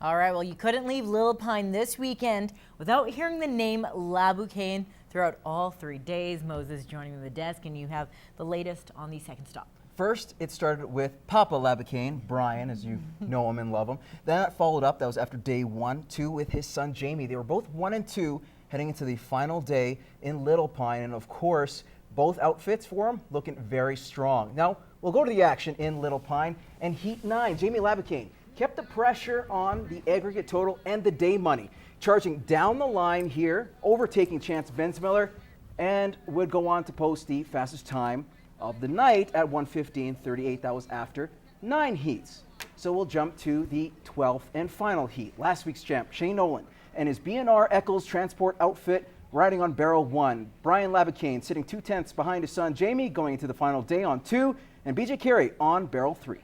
All right, well, you couldn't leave Little Pine this weekend without hearing the name Laboucaine throughout all 3 days. Moses joining me at the desk, and you have the latest on the second stop. First, it started with Papa Laboucaine, Brian, as you know him and love him. Then that followed up, that was after day 1-2 with his son Jamie. They were both 1 and 2 heading into the final day in Little Pine, and of course, both outfits for him looking very strong. Now, we'll go to the action in Little Pine, and Heat 9, Jamie Laboucaine kept the pressure on the aggregate total and the day money, charging down the line here, overtaking Chance Bensmiller, and would go on to post the fastest time of the night at 1:15:38. That was after 9 heats. So we'll jump to the 12th and final heat. Last week's champ, Shane Nolan, and his B&R Eccles Transport outfit riding on barrel 1. Brian Laboucaine sitting 2/10 behind his son Jamie going into the final day on 2, and BJ Carey on barrel 3.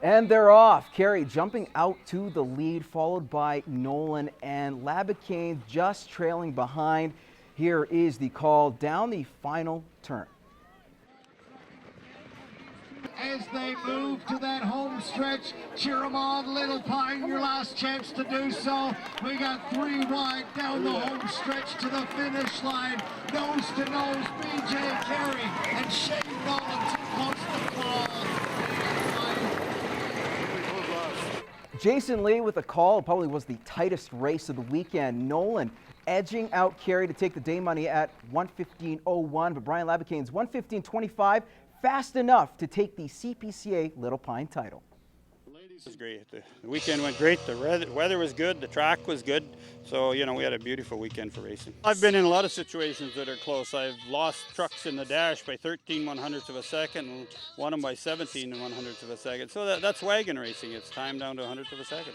And they're off. Carey jumping out to the lead, followed by Nolan, and Laboucaine just trailing behind. Here is the call down the final turn. As they move to that home stretch, cheer them on, Little Pine, your last chance to do so. We got 3 wide down the home stretch to the finish line. Nose to nose, BJ Carey and Shane Nolan too close to call. Jason Lee with a call. It probably was the tightest race of the weekend. Nolan edging out Carey to take the day money at 1:15:01, but Brian Laboucaine's 1:15:25 fast enough to take the CPCA Little Pine title. It was great. The weekend went great. The weather was good. The track was good. So, you know, we had a beautiful weekend for racing. I've been in a lot of situations that are close. I've lost trucks in the dash by 13/100ths of a second and won them by 17/100ths of a second. So that's wagon racing. It's time down to 100th of a second.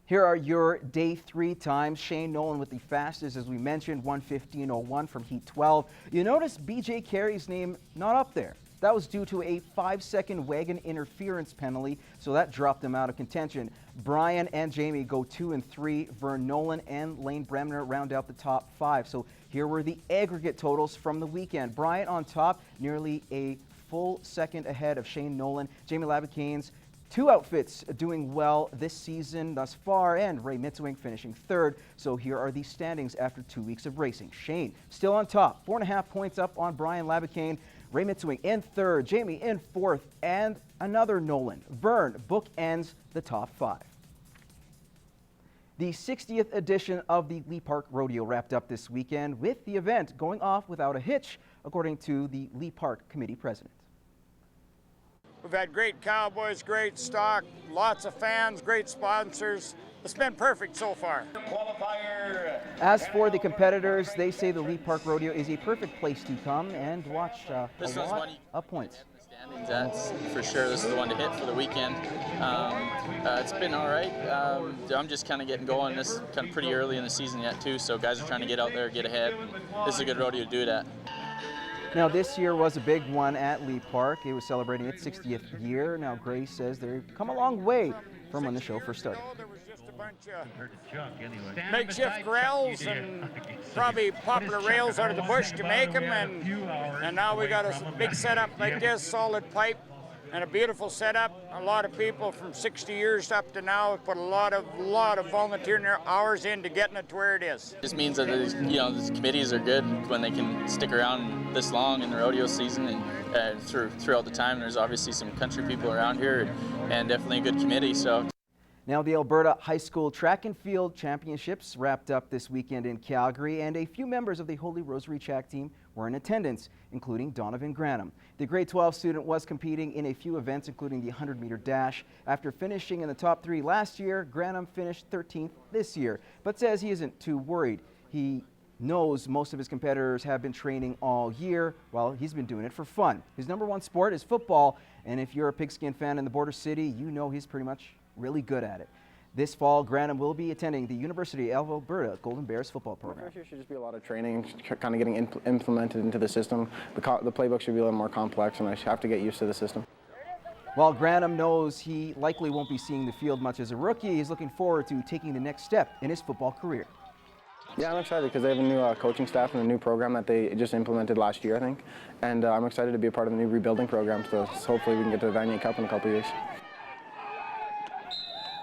Here are your day 3 times. Shane Nolan with the fastest, as we mentioned, 1:15:01 from heat 12. You notice BJ Carey's name not up there. That was due to a 5-second wagon interference penalty, so that dropped him out of contention. Brian and Jamie go 2 and 3. Vern Nolan and Lane Bremner round out the top 5. So here were the aggregate totals from the weekend. Brian on top, nearly a full second ahead of Shane Nolan. Jamie Laboucaine's 2 outfits doing well this season thus far, and Ray Mitswing finishing 3rd. So here are the standings after 2 weeks of racing. Shane still on top, 4.5 points up on Brian Laboucaine. Ray Mitswing in 3rd, Jamie in 4th, and another Nolan. Vern bookends the top 5. The 60th edition of the Lea Park Rodeo wrapped up this weekend, with the event going off without a hitch, according to the Lea Park Committee president. We've had great cowboys, great stock, lots of fans, great sponsors. It's been perfect so far. As for the competitors, they say the Lea Park Rodeo is a perfect place to come and watch a lot of points. That's for sure. This is the one to hit for the weekend. It's been all right. I'm just kind of getting going. This is kind of pretty early in the season yet too, so guys are trying to get out there, get ahead. This is a good rodeo to do it at. Now, this year was a big one at Lea Park. It was celebrating its 60th year. Now, Grace says they've come a long way from when the show first started. There was just a bunch of makeshift rails and probably popular rails out of the bush to make them, and now we got a big setup like this, solid pipe, and a beautiful setup. A lot of people from 60 years up to now have put a lot of volunteer hours into getting it to where it is. It just means that these committees are good when they can stick around this long in the rodeo season, and throughout the time. There's obviously some country people around here, and definitely a good committee. So. Now, the Alberta High School Track and Field Championships wrapped up this weekend in Calgary, and a few members of the Holy Rosary track team were in attendance, including Donivan Grannum. The grade 12 student was competing in a few events, including the 100-meter dash. After finishing in the top 3 last year, Grannum finished 13th this year, but says he isn't too worried. He knows most of his competitors have been training all year while he's been doing it for fun. His #1 sport is football, and if you're a pigskin fan in the border city, you know he's pretty much really good at it. This fall, Grannum will be attending the University of Alberta Golden Bears football program. There should just be a lot of training, kind of getting implemented into the system. The playbook should be a little more complex, and I have to get used to the system. While Grannum knows he likely won't be seeing the field much as a rookie, he's looking forward to taking the next step in his football career. Yeah, I'm excited because they have a new coaching staff and a new program that they just implemented last year, I think. And I'm excited to be a part of the new rebuilding program, so hopefully we can get to the Vanier Cup in a couple of years.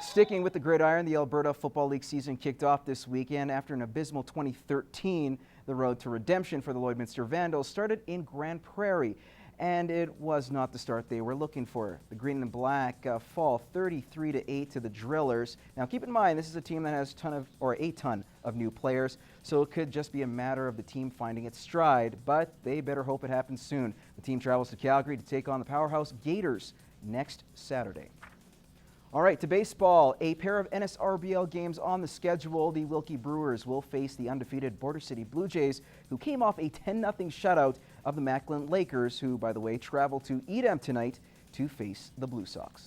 Sticking with the gridiron, the Alberta Football League season kicked off this weekend. After an abysmal 2013, the road to redemption for the Lloydminster Vandals started in Grand Prairie, and it was not the start they were looking for. The Green and Black fall 33-8 to the Drillers. Now keep in mind, this is a team that has a ton of new players, so it could just be a matter of the team finding its stride, but they better hope it happens soon. The team travels to Calgary to take on the powerhouse Gators next Saturday. All right, to baseball, a pair of NSRBL games on the schedule. The Wilkie Brewers will face the undefeated Border City Blue Jays, who came off a 10-0 shutout of the Macklin Lakers, who, by the way, travel to Edam tonight to face the Blue Sox.